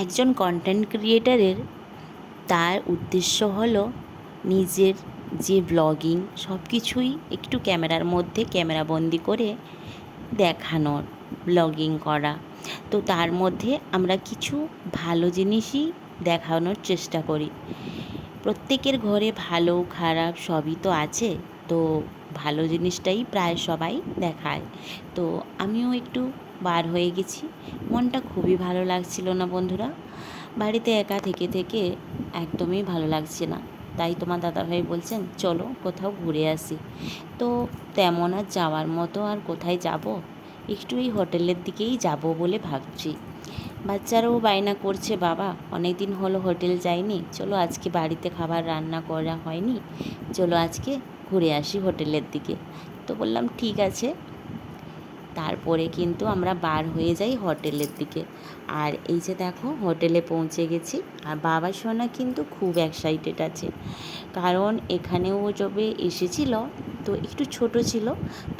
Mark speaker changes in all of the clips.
Speaker 1: একজন কন্টেন্ট ক্রিয়েটারের তার উদ্দেশ্য হলো নিজের যে ব্লগিং সব কিছুই একটু ক্যামেরার মধ্যে ক্যামেরাবন্দি করে দেখানোর, ব্লগিং করা। তো তার মধ্যে আমরা কিছু ভালো জিনিসই দেখানোর চেষ্টা করি। প্রত্যেকের ঘরে ভালো খারাপ সবই তো আছে, তো ভালো জিনিসটাই প্রায় সবাই দেখায়। তো আমিও একটু বার হয়ে গেছি, মনটা খুবই ভালো লাগছিল না বন্ধুরা। বাড়িতে একা থেকে থেকে একদমই ভালো লাগছে না, তাই তোমার দাদাভাই বলছেন চলো কোথাও ঘুরে আসি। তো তেমন আর যাওয়ার মতো আর কোথায় যাব, একটু এই হোটেলের দিকেই যাব বলে ভাবছি। বাচ্চারাও বায়না করছে, বাবা অনেক দিন হলো হোটেল যাইনি, চলো আজকে বাড়িতে খাবার রান্না করা হয়নি, চলো আজকে ঘুরে আসি হোটেলের দিকে। তো বললাম ঠিক আছে। তারপরে কিন্তু আমরা বার হয়ে যাই হোটেলের দিকে। আর এই যে দেখো হোটেলে পৌঁছে গেছি, আর বাবা সোনা কিন্তু খুব এক্সাইটেড আছে, কারণ এখানেও যবে এসেছিল তো একটু ছোট ছিল,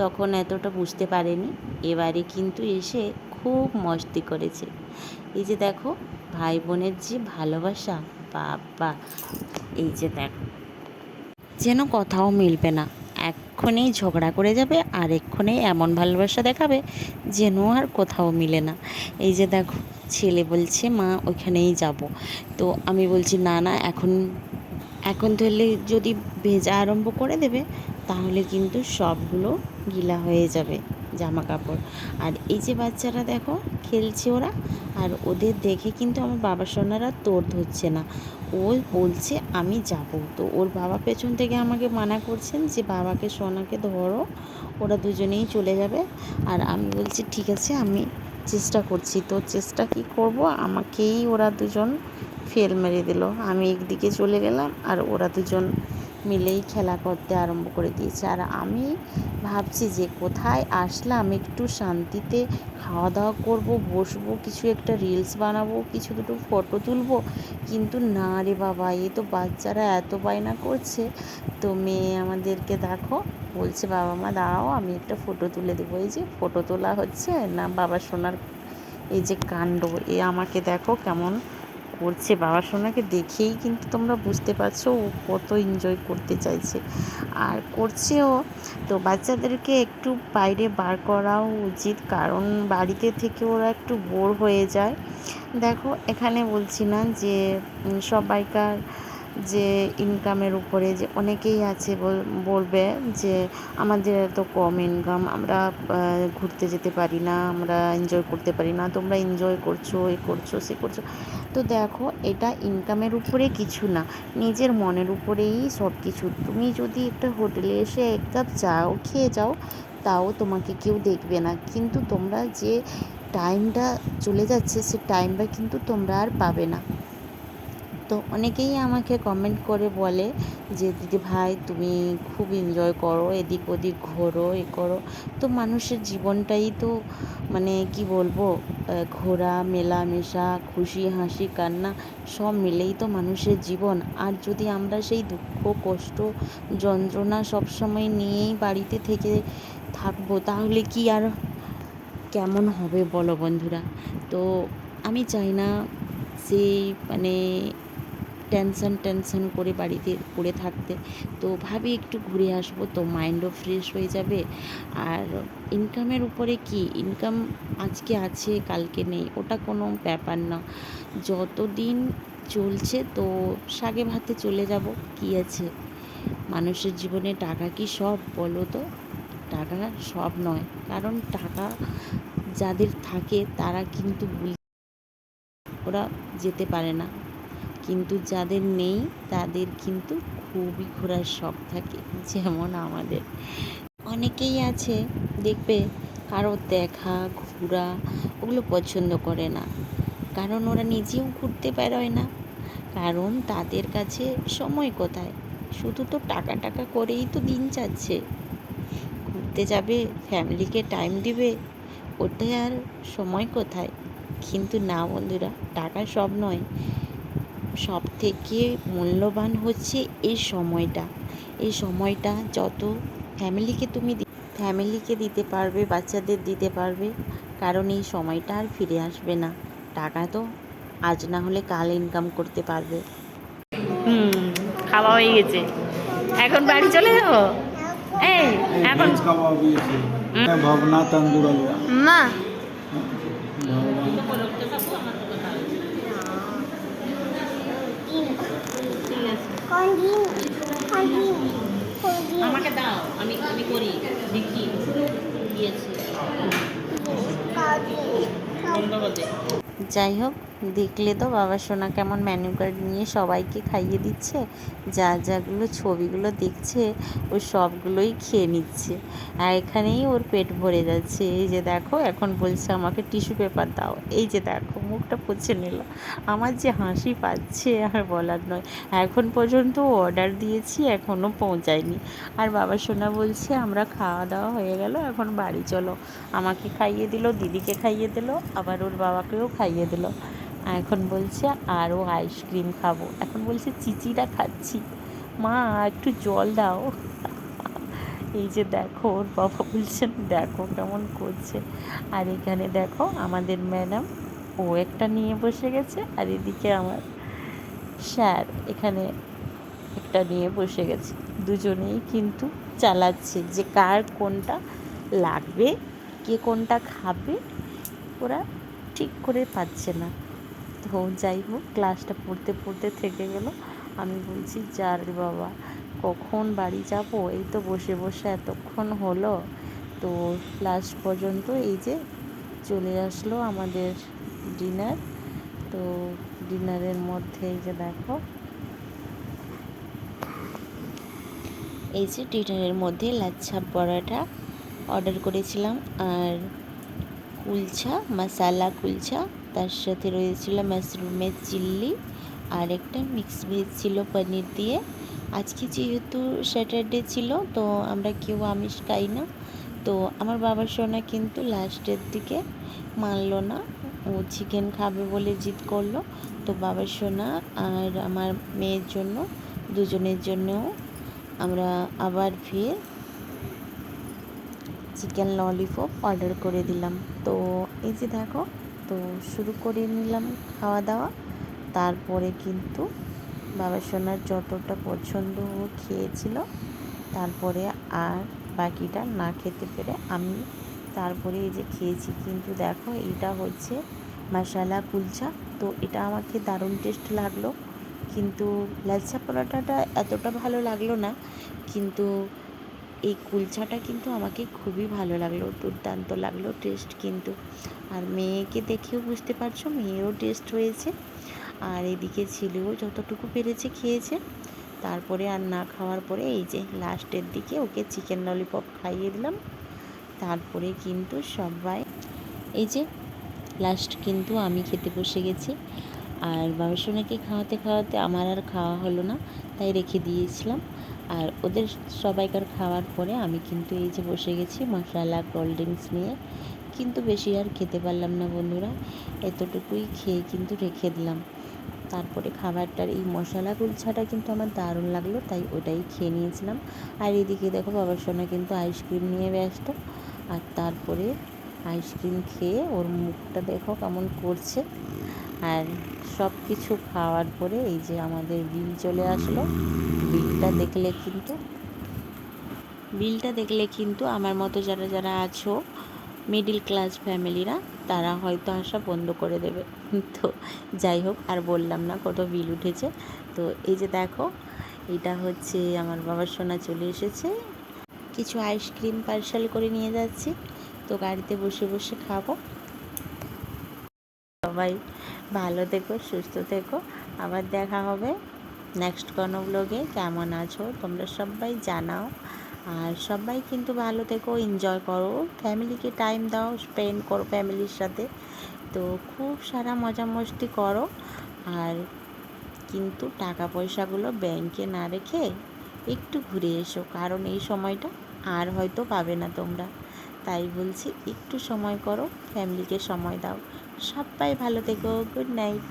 Speaker 1: তখন এতটা বুঝতে পারেনি। এবারে কিন্তু এসে খুব মস্তি করেছে। এই যে দেখো ভাই বোনের যে ভালোবাসা, বাবা! এই যে দেখো, যেন কথাও মিলবে না, এক্ষুনি ঝগড়া করে যাবে আর এক্ষুনি এমন ভালোবাসা দেখাবে যেন আর কোথাও মিলে না। এই যে দেখো ছেলে বলছে মা ওইখানেই যাব, তো আমি বলছি না না, এখন এখন ধরলে যদি ভেজা আরম্ভ করে দেবে তাহলে কিন্তু সবগুলো গিলা হয়ে যাবে জামা কাপড়। আর এই যে বাচ্চারা দেখো খেলছে ওরা, আর ওদের দেখে কিন্তু আমার বাবা সোনারা তোর ধরছে না, ও বলছে আমি যাব। তো ওর বাবা পেছন থেকে আমাকে মানা করছেন যে বাবাকে সোনাকে ধরো, ওরা দুজনেই চলে যাবে। আর আমি বলছি ঠিক আছে আমি চেষ্টা করছি। তো চেষ্টা কি করব, আমাকেই ওরা দুজন ফেল মেরে দিল। আমি একদিকে চলে গেলাম আর ওরা দুজন মিলেই খেলা করতে আরম্ভ করে দিয়েছে। আর আমি ভাবছি যে কোথায় আসলাম, একটু শান্তিতে খাওয়া দাওয়া করব, বসবো, কিছু একটা রিলস বানাবো, কিছু দুটো ফটো তুলবো, কিন্তু না রে বাবা, এ তো বাচ্চারা এত বায়না করছে। তো মেয়ে আমাদেরকে দেখো বলছে বাবা মা দাঁড়াও আমি একটা ফটো তুলে দেবো। এই যে ফটো তোলা হচ্ছে না, বাবা সোনার এই যে কাণ্ড, এ আমাকে দেখো কেমন করছে। বাবা সোনাকে দেখেই কিন্তু তোমরা বুঝতে পারছো ও কত এনজয় করতে চাইছে আর করছেও। তো বাচ্চাদেরকে একটু বাইরে বার করাও উচিত, কারণ বাড়িতে থেকে ওরা একটু বোর হয়ে যায়। দেখো এখানে বলছি না যে সবাইকার যে ইনকামের উপরে যে অনেকেই আছে বলবে যে আমাদের এত কম ইনকাম, আমরা ঘুরতে যেতে পারি না, আমরা এনজয় করতে পারি না, তোমরা এনজয় করছো, এ করছো সে করছো। তো দেখো এটা ইনকামের উপরে কিছু না, নিজের মনের উপরেই সব কিছু। তুমি যদি একটা হোটেলে এসে এক কাপ চাও খেয়ে যাও, তাও তোমাকে কেউ দেখবে না, কিন্তু তোমরা যে টাইমটা চলে যাচ্ছে সে টাইমটা কিন্তু তোমরা আর পাবে না। তো অনেকেই আমাকে কমেন্ট করে বলে যে দিদি ভাই তুমি খুব এনজয় করো, এদিক ওদিক ঘোরো, এ করো। তো মানুষের জীবনটাই তো মানে কি বলবো, ঘোরা, মেলামেশা, খুশি হাসি কান্না সব মিলেই তো মানুষের জীবন। আর যদি আমরা সেই দুঃখ কষ্ট যন্ত্রণা সবসময় নিয়েই বাড়িতে থেকে থাকবো, তাহলে কি আর কেমন হবে বলো বন্ধুরা। তো আমি চাই না সেই মানে টেনশন করে বাড়িতে পড়ে থাকতে। তো ভাবি একটু ঘুরে আসবো, তো মাইন্ডও ফ্রেশ হয়ে যাবে। আর ইনকামের উপরে কি, ইনকাম আজকে আছে কালকে নেই, ওটা কোনো ব্যাপার না। যতদিন চলছে তো শাগে ভাতে চলে যাব, কি আছে। মানুষের জীবনে টাকা কি সব বলো তো? টাকা সব নয়, কারণ টাকা যাদের থাকে তারা কিন্তু ওরা যেতে পারে না, কিন্তু যাদের নেই তাদের কিন্তু খুবই ঘোরার শখ থাকে, যেমন আমাদের অনেকেই আছে দেখবে কারো দেখা ঘোরা ওগুলো পছন্দ করে না, কারণ ওরা নিজেও ঘুরতে বেরোয় না, কারণ তাদের কাছে সময় কোথায়, শুধু তো টাকা টাকা করেই তো দিন যাচ্ছে। ঘুরতে যাবে, ফ্যামিলিকে টাইম দিবে, ওটাই আর সময় কোথায়। কিন্তু না বন্ধুরা, টাকা সব নয়, সব থেকে মূল্যবান হচ্ছে এই সময়টা। এই সময়টা যত ফ্যামিলিকে দিতে পারবে, বাচ্চাদের দিতে পারবে, কারণ এই সময়টা আর ফিরে আসবে না। টাকা তো আজ না হলে কাল ইনকাম করতে পারবে।
Speaker 2: খাওয়া হয়ে গেছে, এখন বাড়ি চলে যাবো। এই এখন
Speaker 3: ভেজ কাবাব দিয়েছে, ভাবনা তন্দুর আলুয়া।
Speaker 2: মা
Speaker 1: আমাকে দাও, আমি আমি করি দেখি দিয়েছি। যাই হোক, দেখলে তো বাবা সোনা কেমন মেনু কার্ড নিয়ে সবাইকে খাইয়ে দিচ্ছে। যা যাগুলো ছবিগুলো দেখছে ও সবগুলোই খেয়ে নিচ্ছে, আর এখানেই ওর পেট ভরে যাচ্ছে। এই যে দেখো, এখন বলছে আমাকে টিস্যু পেপার দাও। এই যে দেখো, মুখটা পুছে নিল। আমার যে হাসি পাচ্ছে আর বলার নয়। এখন পর্যন্ত অর্ডার দিয়েছি, এখনও পৌঁছায়নি। আর বাবা সোনা বলছে আমরা খাওয়া দাওয়া হয়ে গেল, এখন বাড়ি চলো। আমাকে খাইয়ে দিল, দিদিকে খাইয়ে দিল, আবার ওর বাবাকেও খাইয়ে দিল। এখন বলছে আরও আইসক্রিম খাবো। এখন বলছে চিচিটা খাচ্ছি, মা একটু জল দাও। এই যে দেখো, ওর বাবা বলছেন দেখো কেমন করছে। আর এখানে দেখো আমাদের ম্যাডাম, ও একটা নিয়ে বসে গেছে, আর এদিকে আমার স্যার এখানে একটা নিয়ে বসে গেছে। দুজনেই কিন্তু চালাচ্ছে যে কার কোনটা লাগবে, কে কোনটা খাবে, ওরা ঠিক করে পাচ্ছে না। তো যাই হোক, ক্লাসটা পড়তে পড়তে থেকে গেল। আমি বলছি যা রে বাবা, কখন বাড়ি যাব, এই তো বসে বসে এতক্ষণ হলো। তো লাস্ট পর্যন্ত এই যে চলে আসলো আমাদের ডিনার। তো ডিনারের মধ্যে এই যে দেখো, এই যে ডিনারের মধ্যে লাচ্ছা পরোটা অর্ডার করেছিলাম, আর কুলচা, মশালা কুলচা, তার সাথে রয়েছিল মাশরুমের চিল্লি, আর একটা মিক্স ভেজ ছিল পনির দিয়ে। আজকে যেহেতু স্যাটারডে ছিল, তো আমরা কেউ আমিষ খাই না। তো আমার বাবার সোনা কিন্তু লাস্টের দিকে মানলো না, ও চিকেন খাবে বলে জিদ করলো। তো বাবার সোনা আর আমার মেয়ের জন্য, দুজনের জন্যও আমরা আবার ফের চিকেন ললিপপ অর্ডার করে দিলাম। তো এই যে দেখো, তো শুরু করে নিলাম খাওয়া দাওয়া। তারপরে কিন্তু বাবা সোনার যতটা পছন্দ ও খেয়েছিল, তারপরে আর বাকিটা না খেতে পেরে আমি তারপরে এই যে খেয়েছি। কিন্তু দেখো, এটা হচ্ছে মশালা কুলচা। তো এটা আমাকে দারুণ টেস্ট লাগলো, কিন্তু লাচ্ছা পরোটাটা এতটা ভালো লাগলো না। কিন্তু এই কুলচাটা কিন্তু আমাকে খুবই ভালো লাগলো, দুর্দান্ত লাগলো টেস্ট কিন্তু। আর মেয়েকে দেখেও বুঝতে পারছো, মেয়েরও টেস্ট হয়েছে। আর এদিকে ছেলেও যতটুকু পেরেছে খেয়েছে। তারপরে আর না খাওয়ার পরে এই যে লাস্টের দিকে ওকে চিকেন ললিপপ খাইয়ে দিলাম। তারপরে কিন্তু সবাই এই যে লাস্ট কিন্তু আমি খেতে বসে গেছি। আর বাবা সোনাকে খাওয়াতে খাওয়াতে আমার আর খাওয়া হলো না, তাই রেখে দিয়েছিলাম। আর ওদের সবাইকার খাওয়ার পরে আমি কিন্তু এই যে বসে গেছি মশলা কোল্ড ড্রিঙ্কস নিয়ে। কিন্তু বেশি আর খেতে পারলাম না বন্ধুরা, এতটুকুই খেয়ে কিন্তু রেখে দিলাম। তারপরে খাবারটার এই মশলা কুলচাটা কিন্তু আমার দারুণ লাগলো, তাই ওটাই খেয়ে নিয়েছিলাম। আর এদিকে দেখো বাবার সোনা কিন্তু আইসক্রিম নিয়ে ব্যস্ত। আর তারপরে আইসক্রিম খেয়ে ওর মুখটা দেখো কেমন করছে। আর সব কিছু খাওয়ার পরে এই যে আমাদের বিল চলে আসলো। বিলটা দেখলে কিন্তু আমার মতো যারা যারা আছো মিডিল ক্লাস ফ্যামিলিরা, তারা হয়তো আসা বন্ধ করে দেবে। তো যাই হোক, আর বললাম না কত বিল উঠেছে। তো এই যে দেখো, এটা হচ্ছে আমার বাবার সোনা চলে এসেছে, কিছু আইসক্রিম পার্সেল করে নিয়ে যাচ্ছি। তো গাড়িতে বসে বসে খাবো। সবাই ভালো থেকো, সুস্থ থেকো, আবার দেখা হবে নেক্সট কোনো ব্লগে। কেমন আছো তোমরা সবাই জানাও। আর সবাই কিন্তু ভালো থেকো, এনজয় করো, ফ্যামিলিকে টাইম দাও, স্পেন্ড করো ফ্যামিলির সাথে। তো খুব সারা মজা মস্তি করো। আর কিন্তু টাকা পয়সাগুলো ব্যাংকে না রেখে একটু ঘুরে এসো, কারণ এই সময়টা আর হয়তো পাবে না তোমরা। তাই বলছি একটু সময় করো, ফ্যামিলিকে সময় দাও। সবাই ভালো থেকো, গুড নাইট।